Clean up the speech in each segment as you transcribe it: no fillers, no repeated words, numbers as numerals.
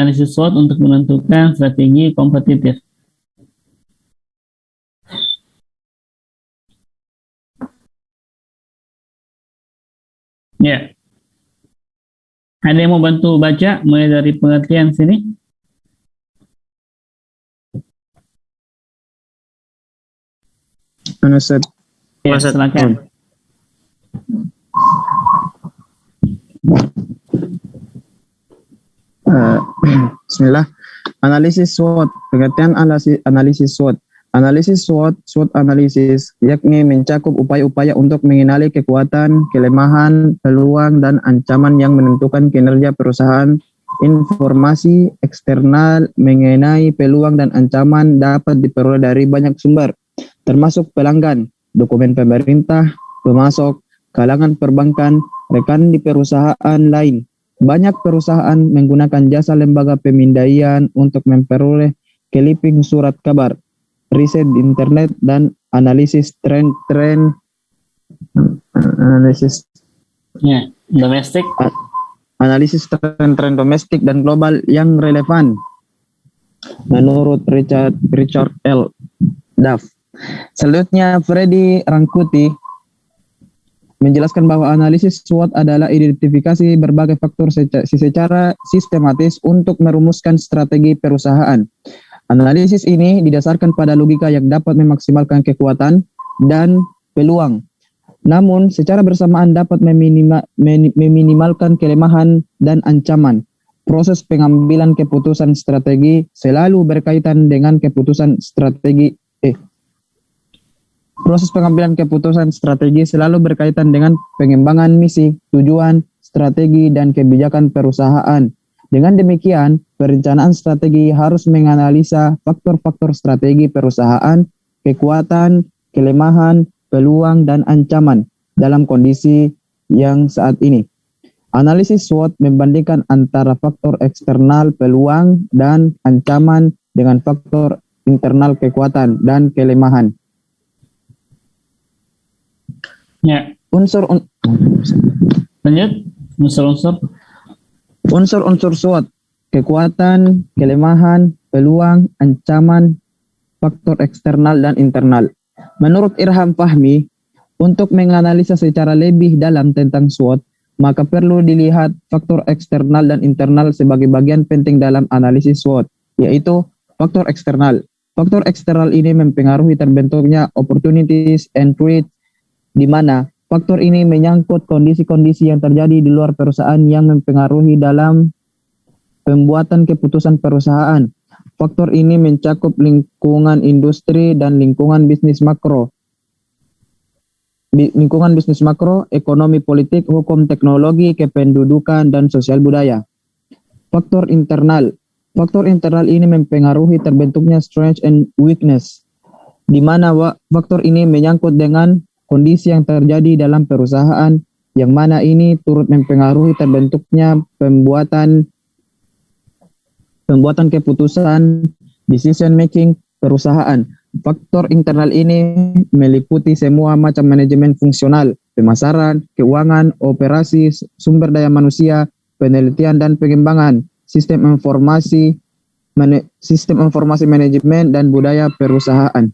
analisis SWOT untuk menentukan strategi kompetitif. Ya. Ada yang mau bantu baca mulai dari pengertian sini? Ya, silakan. Bismillah. Analisis SWOT. Pengertian analisis SWOT. Analisis SWOT analisis, yakni mencakup upaya-upaya untuk mengenali kekuatan, kelemahan, peluang, dan ancaman yang menentukan kinerja perusahaan. Informasi eksternal mengenai peluang dan ancaman dapat diperoleh dari banyak sumber, termasuk pelanggan, dokumen pemerintah, pemasok, kalangan perbankan, rekan di perusahaan lain. Banyak perusahaan menggunakan jasa lembaga pemindaian untuk memperoleh clipping surat kabar, riset di internet, dan analisis tren domestik. Analisis tren domestik dan global yang relevan. Menurut Richard L. Duff. Selanjutnya, Freddy Rangkuti menjelaskan bahwa analisis SWOT adalah identifikasi berbagai faktor secara sistematis untuk merumuskan strategi perusahaan. Analisis ini didasarkan pada logika yang dapat memaksimalkan kekuatan dan peluang, namun secara bersamaan dapat meminimalkan kelemahan dan ancaman. Proses pengambilan keputusan strategi selalu berkaitan dengan Proses pengambilan keputusan strategi selalu berkaitan dengan pengembangan misi, tujuan, strategi, dan kebijakan perusahaan. Dengan demikian, perencanaan strategi harus menganalisa faktor-faktor strategi perusahaan, kekuatan, kelemahan, peluang, dan ancaman dalam kondisi yang saat ini. Analisis SWOT membandingkan antara faktor eksternal peluang dan ancaman dengan faktor internal kekuatan dan kelemahan. Ya. Lanjut. Unsur-unsur SWOT: kekuatan, kelemahan, peluang, ancaman, faktor eksternal dan internal. Menurut Irham Fahmi, untuk menganalisa secara lebih dalam tentang SWOT, maka perlu dilihat faktor eksternal dan internal sebagai bagian penting dalam analisis SWOT, yaitu faktor eksternal. Faktor eksternal ini mempengaruhi terbentuknya opportunities and threats, di mana faktor ini menyangkut kondisi-kondisi yang terjadi di luar perusahaan yang mempengaruhi dalam pembuatan keputusan perusahaan. Faktor ini mencakup lingkungan industri dan lingkungan bisnis makro. Ekonomi politik, hukum, teknologi, kependudukan, dan sosial budaya. Faktor internal. Faktor internal ini mempengaruhi terbentuknya strength and weakness, di mana faktor ini menyangkut dengan kondisi yang terjadi dalam perusahaan, yang mana ini turut mempengaruhi terbentuknya pembuatan keputusan, decision making perusahaan. Faktor internal ini meliputi semua macam manajemen fungsional, pemasaran, keuangan, operasi, sumber daya manusia, penelitian dan pengembangan, sistem informasi manajemen dan budaya perusahaan.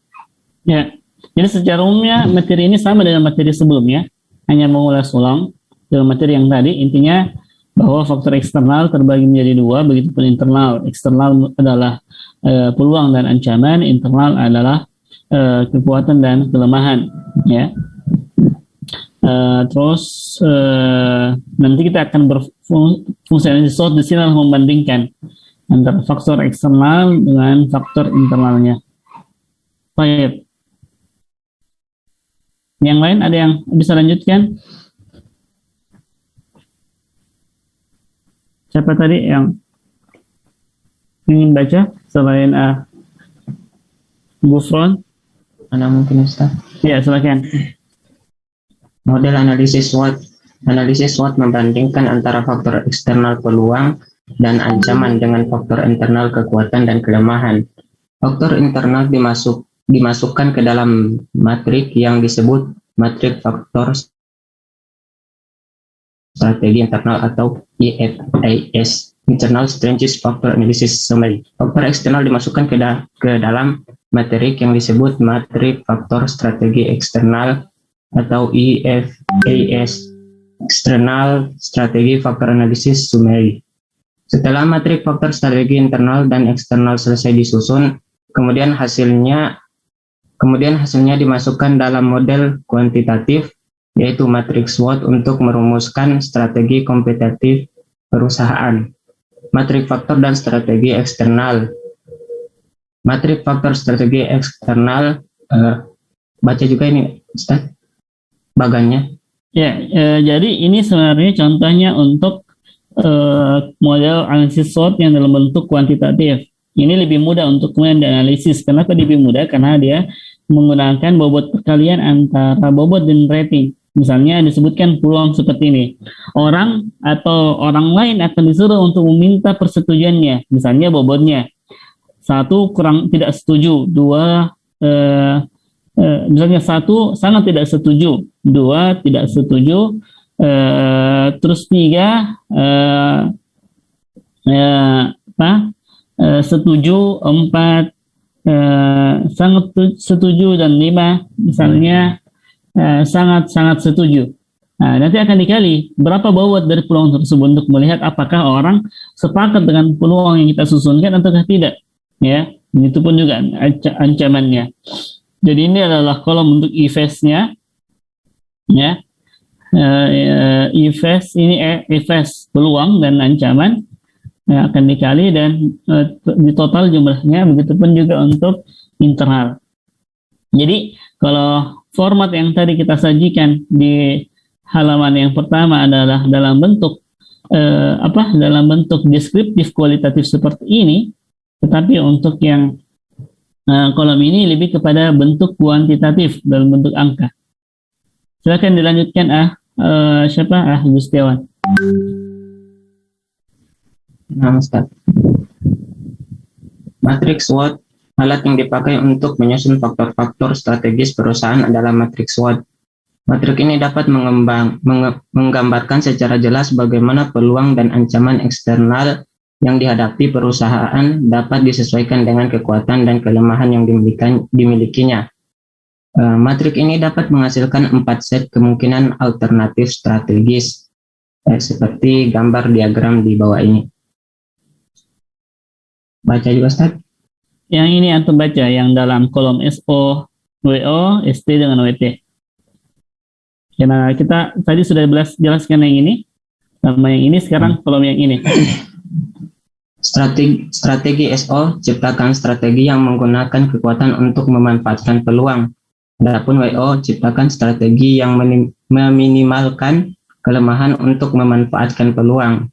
Ya. Jadi secara umumnya materi ini sama dengan materi sebelumnya, hanya mengulas ulang dengan materi yang tadi. Intinya bahwa faktor eksternal terbagi menjadi dua, begitupun internal. Eksternal adalah peluang dan ancaman, internal adalah kekuatan dan kelemahan. Ya. Terus nanti kita akan berfungsi analisis SWOT di sini adalah membandingkan antara faktor eksternal dengan faktor internalnya. Baik. Yang lain ada yang bisa lanjutkan? Siapa tadi yang ingin baca selain Gufron? Ada mungkin Ustaz? Ya, silakan. Model analisis SWOT. Analisis SWOT membandingkan antara faktor eksternal peluang dan ancaman dengan faktor internal kekuatan dan kelemahan. Faktor internal dimasukkan ke dalam matrik yang disebut matrik faktor strategi internal atau IFAS. internal stretches factor analysis summary. Faktor eksternal dimasukkan ke dalam materi yang disebut materi faktor strategi eksternal atau EFAS, External Strategy Factor Analysis Summary. Setelah materi faktor strategi internal dan eksternal selesai disusun, kemudian hasilnya dimasukkan dalam model kuantitatif, yaitu matriks SWOT untuk merumuskan strategi kompetitif perusahaan. Matrik faktor dan strategi eksternal. Matrik faktor strategi eksternal, baca juga ini, Ustaz, bagannya. Ya, jadi ini sebenarnya contohnya untuk model analisis SWOT yang dalam bentuk kuantitatif. Ini lebih mudah untuk kemudian dianalisis. Kenapa lebih mudah? Karena dia menggunakan bobot perkalian antara bobot dan rating. Misalnya disebutkan peluang seperti ini. Orang atau orang lain akan disuruh untuk meminta persetujuannya. Misalnya bobotnya. 1 kurang tidak setuju. 2, misalnya 1 sangat tidak setuju. 2 tidak setuju. Terus 3 setuju, 4 sangat setuju, dan 5 misalnya sangat setuju. Nah, nanti akan dikali berapa bobot dari peluang tersebut untuk melihat apakah orang sepakat dengan peluang yang kita susunkan ataukah tidak. Ya, itu pun juga ancamannya. Jadi ini adalah kolom untuk EFAS-nya. Ya, EFAS ini EFAS peluang dan ancaman akan dikali dan di total jumlahnya. Begitupun juga untuk internal. Jadi kalau format yang tadi kita sajikan di halaman yang pertama adalah dalam bentuk dalam bentuk deskriptif kualitatif seperti ini, tetapi untuk yang kolom ini lebih kepada bentuk kuantitatif dalam bentuk angka. Silakan dilanjutkan Gustiawan. Nah, Ustaz. Matriks SWOT. Alat yang dipakai untuk menyusun faktor-faktor strategis perusahaan adalah matriks SWOT. Matrik ini dapat menggambarkan secara jelas bagaimana peluang dan ancaman eksternal yang dihadapi perusahaan dapat disesuaikan dengan kekuatan dan kelemahan yang dimilikinya. Matrik ini dapat menghasilkan 4 set kemungkinan alternatif strategis, seperti gambar diagram di bawah ini. Baca juga, Ustaz. Yang ini antum baca yang dalam kolom SO, WO, ST dengan WT. Karena kita tadi sudah jelaskan yang ini, sama yang ini, sekarang kolom yang ini. Strategi SO, ciptakan strategi yang menggunakan kekuatan untuk memanfaatkan peluang. Adapun WO, ciptakan strategi yang meminimalkan kelemahan untuk memanfaatkan peluang.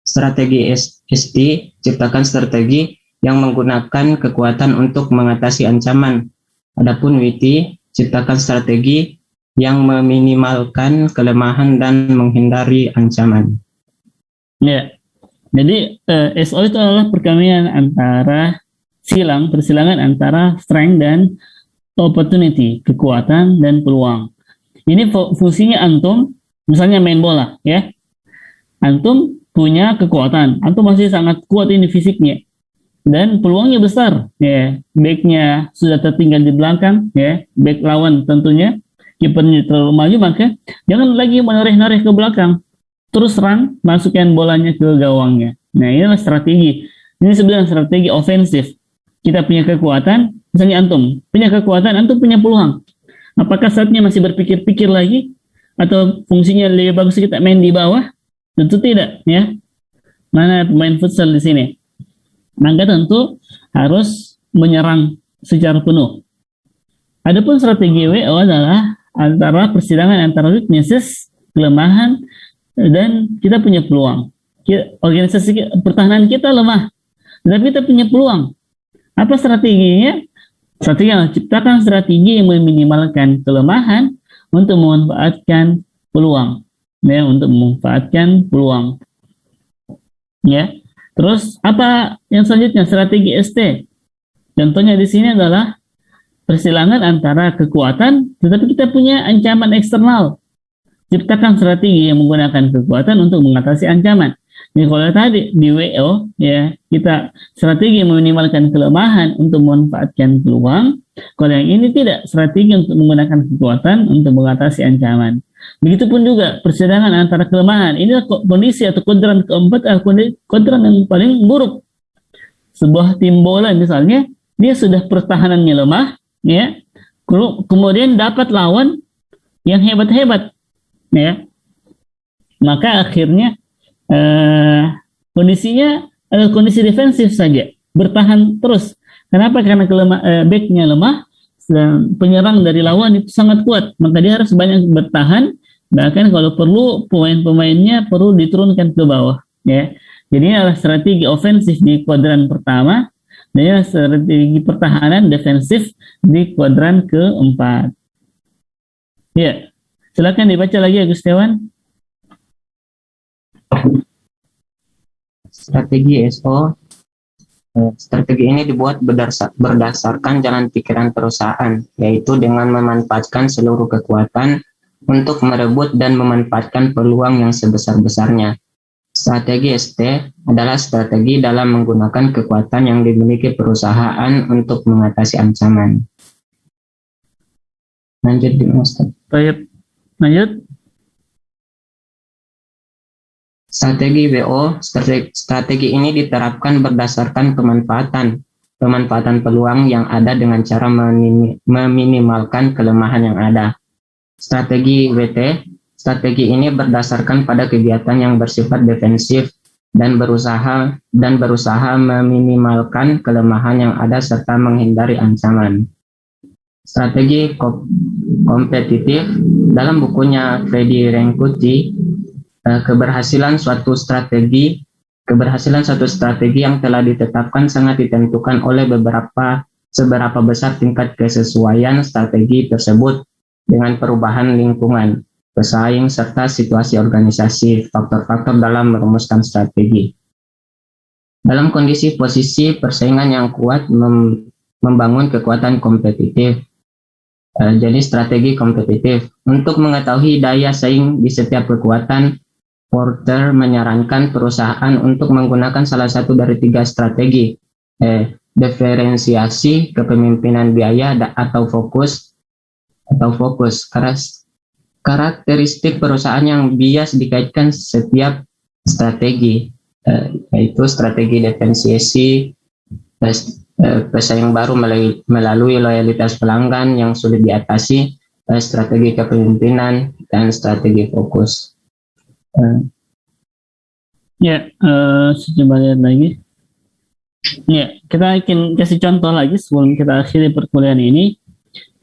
Strategi ST, ciptakan strategi yang menggunakan kekuatan untuk mengatasi ancaman. Adapun WT, ciptakan strategi yang meminimalkan kelemahan dan menghindari ancaman. Ya, jadi SO itu adalah perkalian antara persilangan antara strength dan opportunity, kekuatan dan peluang. Ini fungsinya antum, misalnya main bola, ya. Antum punya kekuatan, antum masih sangat kuat ini fisiknya. Dan peluangnya besar, ya. Backnya sudah tertinggal di belakang, ya. Back lawan tentunya, kipernya terlalu maju, maka jangan lagi menoreh-noreh ke belakang. Terus serang, masukkan bolanya ke gawangnya. Nah, inilah strategi. Ini sebenarnya strategi ofensif. Kita punya kekuatan, misalnya antum punya kekuatan, antum punya peluang. Apakah saatnya masih berpikir-pikir lagi? Atau fungsinya lebih bagus kita main di bawah? Tentu tidak, ya. Mana pemain futsal di sini? Maka tentu harus menyerang secara penuh. Adapun strategi WO adalah antara persilangan antara weaknesses, kelemahan, dan kita punya peluang. Organisasi pertahanan kita lemah, tetapi kita punya peluang. Apa strateginya? Strategi yang ciptakan strategi yang meminimalkan kelemahan untuk memanfaatkan peluang. Ya, untuk memanfaatkan peluang. Ya. Terus apa yang selanjutnya? Strategi ST. Contohnya di sini adalah persilangan antara kekuatan, tetapi kita punya ancaman eksternal. Ciptakan strategi yang menggunakan kekuatan untuk mengatasi ancaman. Jadi kalau tadi di WO ya kita strategi meminimalkan kelemahan untuk memanfaatkan peluang. Kalau yang ini tidak, strategi untuk menggunakan kekuatan untuk mengatasi ancaman. Begitupun juga persidangan antara kelemahan. Ini kondisi atau kodran keempat kodran yang paling buruk. Sebuah tim bola misalnya, dia sudah pertahanannya lemah, ya, kemudian dapat lawan yang hebat-hebat, ya, maka akhirnya kondisinya kondisi defensif saja, bertahan terus. Kenapa? Karena backnya lemah dan penyerang dari lawan itu sangat kuat, maka dia harus banyak bertahan. Bahkan kalau perlu pemain-pemainnya perlu diturunkan ke bawah, ya. Jadi ini adalah strategi ofensif di kuadran pertama, dan ini adalah strategi pertahanan defensif di kuadran keempat. Ya, silakan dibaca lagi Agustiawan. Strategi SO. Strategi ini dibuat berdasarkan jalan pikiran perusahaan, yaitu dengan memanfaatkan seluruh kekuatan untuk merebut dan memanfaatkan peluang yang sebesar-besarnya. Strategi ST adalah strategi dalam menggunakan kekuatan yang dimiliki perusahaan untuk mengatasi ancaman. Lanjut di Ustaz. Baik, lanjut. Strategi WO, strategi ini diterapkan berdasarkan pemanfaatan peluang yang ada dengan cara meminimalkan kelemahan yang ada. Strategi WT, strategi ini berdasarkan pada kegiatan yang bersifat defensif dan berusaha meminimalkan kelemahan yang ada serta menghindari ancaman. Strategi kompetitif, dalam bukunya Freddy Renkuti, keberhasilan suatu strategi yang telah ditetapkan sangat ditentukan oleh seberapa besar tingkat kesesuaian strategi tersebut dengan perubahan lingkungan, pesaing, serta situasi organisasi, faktor-faktor dalam merumuskan strategi. Dalam kondisi posisi persaingan yang kuat membangun kekuatan kompetitif. Jadi strategi kompetitif. Untuk mengetahui daya saing di setiap kekuatan, Porter menyarankan perusahaan untuk menggunakan salah satu dari 3 strategi, diferensiasi, kepemimpinan biaya, atau fokus. Karakteristik perusahaan yang bias dikaitkan setiap strategi, yaitu strategi diferensiasi, pesaing baru melalui loyalitas pelanggan yang sulit diatasi, strategi kepemimpinan, dan strategi fokus. Coba lihat lagi. Ya, kita akan kasih contoh lagi sebelum kita akhiri perkuliahan ini.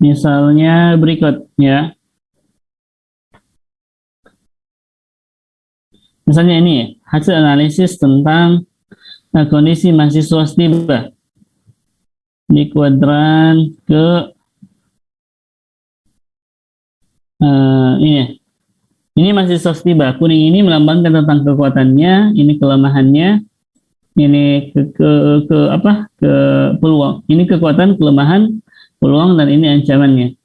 Misalnya berikut, ya. Misalnya ini, hasil analisis tentang kondisi mahasiswa STIBA di kuadran ke ini mahasiswa STIBA. Kuning ini melambangkan tentang kekuatannya, ini kelemahannya, ini ke peluang. Ini kekuatan, kelemahan, peluang, dan ini ancamannya.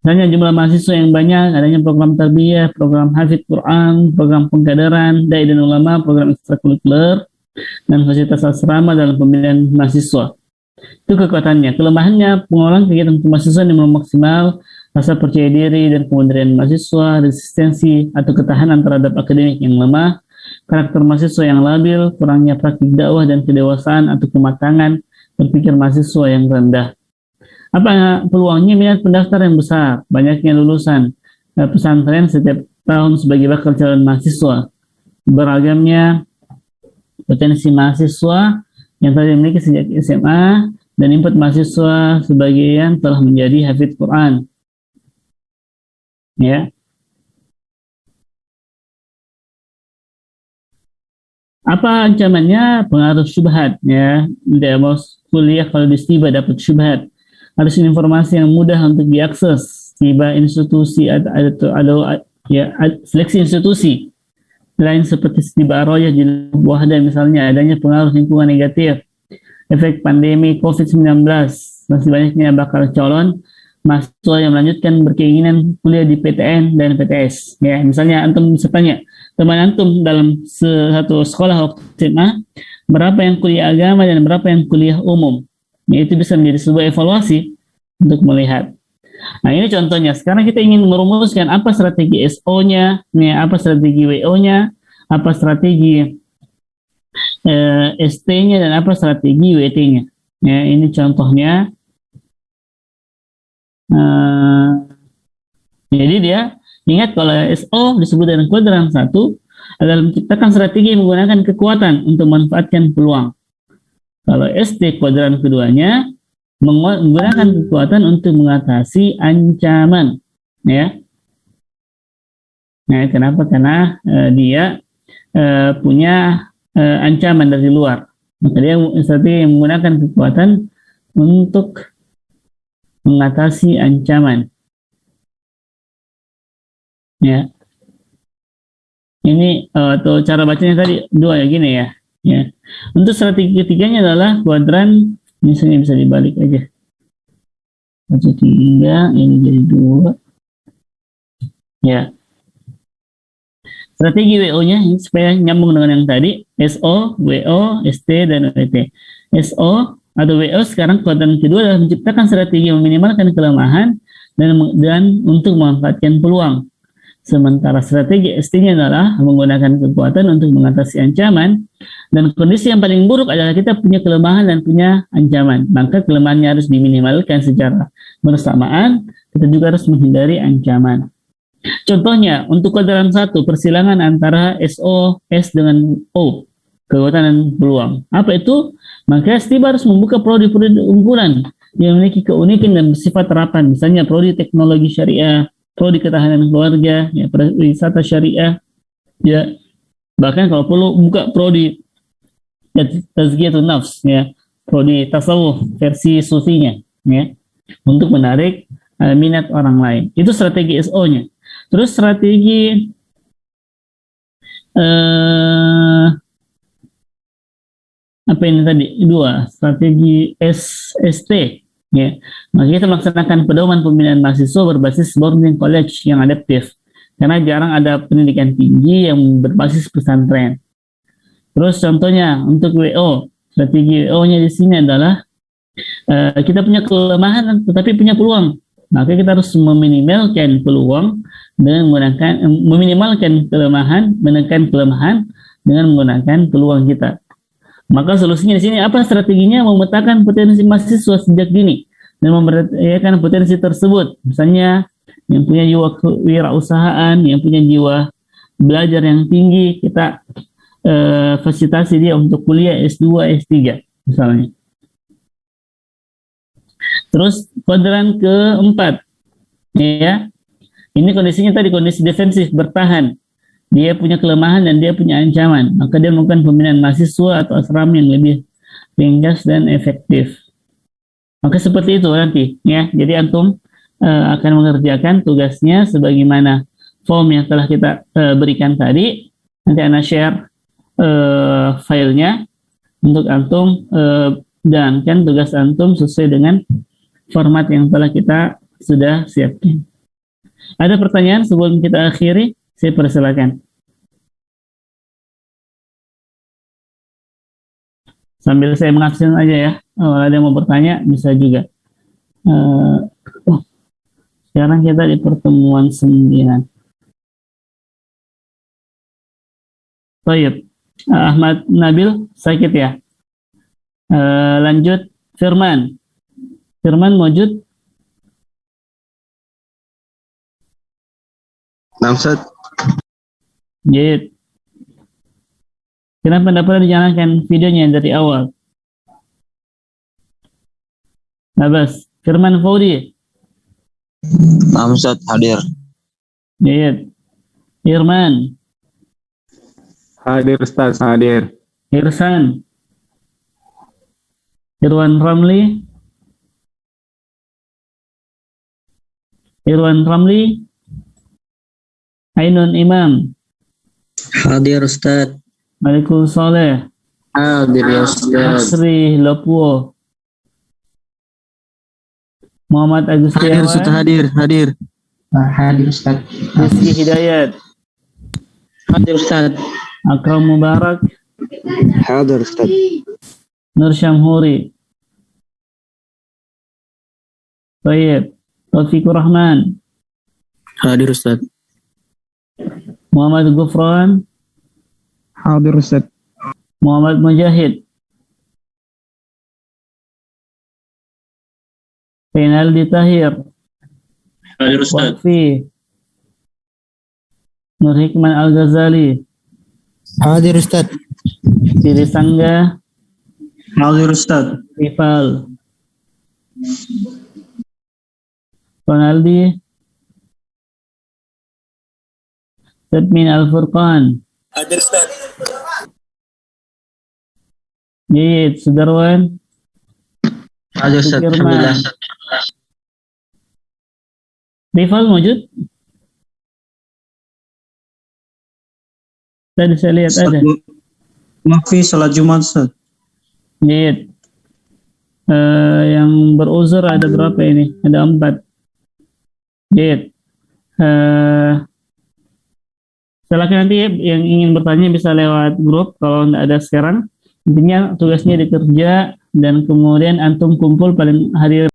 Misalnya jumlah mahasiswa yang banyak, adanya program tarbiyah, program hafidz Quran, program pengkaderan, dai dan ulama, program ekstrakurikuler, dan fasilitas asrama dalam pemilihan mahasiswa. Itu kekuatannya. Kelemahannya, pengelolaan kegiatan mahasiswa yang belum maksimal, rasa percaya diri dan kemandirian mahasiswa, resistensi atau ketahanan terhadap akademik yang lemah, karakter mahasiswa yang labil, kurangnya praktik dakwah dan kedewasaan atau kematangan berpikir mahasiswa yang rendah. Apa peluangnya? Minat pendaftar yang besar, banyaknya lulusan pesantren setiap tahun sebagai bakal calon mahasiswa, beragamnya potensi mahasiswa yang telah dimiliki sejak SMA, dan input mahasiswa sebagian telah menjadi hafidz Quran. Ya. Apa ancamannya? Pengaruh syubhat, ya. Dia mau kuliah kalau di STIBA dapat syubhat. Harus informasi yang mudah untuk diakses. STIBA institusi ada seleksi institusi lain seperti STIBA Ar-Royah di Wahda misalnya, adanya pengaruh lingkungan negatif, efek pandemi COVID-19, masih banyaknya bakal calon mahasiswa yang melanjutkan berkeinginan kuliah di PTN dan PTS. Ya, misalnya antum bisa tanya, teman antum dalam satu sekolah waktu SMA, berapa yang kuliah agama dan berapa yang kuliah umum. Itu bisa menjadi sebuah evaluasi untuk melihat. Nah, ini contohnya. Sekarang kita ingin merumuskan apa strategi SO-nya, apa strategi WO-nya, apa strategi ST-nya, dan apa strategi WT-nya. Ya, ini contohnya. Jadi dia ingat kalau SO disebut dengan kuadran 1 adalah menciptakan strategi menggunakan kekuatan untuk memanfaatkan peluang. Kalau ST kuadran keduanya menggunakan kekuatan untuk mengatasi ancaman, ya. Nah, kenapa? Karena dia punya ancaman dari luar. Maka dia strategi yang menggunakan kekuatan untuk mengatasi ancaman. Ya. Ini atau cara bacanya tadi dua ya gini ya. Ya. Untuk strategi ketiganya adalah kuadran, misalnya bisa dibalik aja. 1, 3, ini jadi 2. Ya. Strategi WO-nya supaya nyambung dengan yang tadi, SO, WO, ST, dan WT. SO atau WO sekarang kuadran kedua adalah menciptakan strategi meminimalkan kelemahan dan untuk memanfaatkan peluang. Sementara strategi ST-nya adalah menggunakan kekuatan untuk mengatasi ancaman, dan kondisi yang paling buruk adalah kita punya kelemahan dan punya ancaman. Maka kelemahannya harus diminimalkan secara bersamaan, kita juga harus menghindari ancaman. Contohnya, untuk kuadran 1, persilangan antara SO, S dengan O, kekuatan dan peluang. Apa itu? Maka ST harus membuka prodi-prodi unggulan yang memiliki keunikan dan bersifat terapan, misalnya prodi teknologi syariah, prodi ketahanan keluarga, ya, wisata syariah, ya, bahkan kalau perlu buka prodi tazkiyatun nafs, ya, prodi tasawuf versi sufinya, ya, untuk menarik minat orang lain. Itu strategi SO-nya. Terus strategi apa ini tadi? 2, strategi ST. Ya, maka kita melaksanakan pedoman pembinaan mahasiswa berbasis boarding college yang adaptif, karena jarang ada pendidikan tinggi yang berbasis pesantren. Terus contohnya untuk WO, strategi WO-nya di sini adalah kita punya kelemahan tetapi punya peluang, maka kita harus meminimalkan peluang dengan menggunakan meminimalkan kelemahan, menekan kelemahan dengan menggunakan peluang kita. Maka solusinya di sini apa strateginya? Memetakan potensi mahasiswa sejak dini dan memberdayakan potensi tersebut. Misalnya yang punya jiwa kewirausahaan, yang punya jiwa belajar yang tinggi, kita fasilitasi dia untuk kuliah S2, S3 misalnya. Terus kuadran keempat, ya, ini kondisinya tadi kondisi defensif, bertahan. Dia punya kelemahan dan dia punya ancaman, maka dia melakukan pembinaan mahasiswa atau asrama yang lebih ringkas dan efektif. Maka seperti itu nanti, ya. Jadi antum akan mengerjakan tugasnya sebagaimana form yang telah kita berikan tadi. Nanti Ana share filenya untuk antum jalankan tugas antum sesuai dengan format yang telah kita sudah siapkan. Ada pertanyaan sebelum kita akhiri? Saya persilakan. Sambil saya mengabsen aja ya. Kalau ada yang mau bertanya bisa juga. Sekarang kita di pertemuan 9. Baik. Ahmad Nabil sakit ya. Lanjut Firman. Firman mewujud. Namsat. Jid. Kenapa tidak pernah dijalankan videonya dari awal? Nabas. Firman Faudi. Namsat hadir. Jid. Irman. Hadir Ustaz, hadir. Irsan. Irwan Ramli. Irwan Ramli. Ainun Imam. Hadir Ustaz. Malikul Soleh. Hadir ya Ustaz. Asri Lopuo. Muhammad Agustiawan. Hadir Ustaz, hadir. Hadir Ustaz. Rizky Hidayat. حاضر أستاذ. Akram Mubarak, حاضر أستاذ. Nur Syamhuri. Baik, Taufikur Rahman, حاضر أستاذ. Muhammad Gufran, Hadir Ustaz. Muhammad Mujahid, Renaldi Tahir, حاضر أستاذ. Wakfi, Nur Hikman Al-Ghazali, حاضر أستاذ. Siri Sangga, حاضر أستاذ. Rifal, Ronaldi, Tadmin Al-Furqan, حاضر أستاذ. Jayid Sudarwan, حاضر أستاذ. الحمد لله. Sukirman. Rifal wujud? Tadi saya lihat ada. Mafi salat Jumat Ustaz. Jayid. Yang beruzur ada berapa ini? Ada 4. Jayid. Silakan nanti yang ingin bertanya bisa lewat grup kalau tidak ada sekarang. Intinya tugasnya dikerja dan kemudian antum kumpul paling hari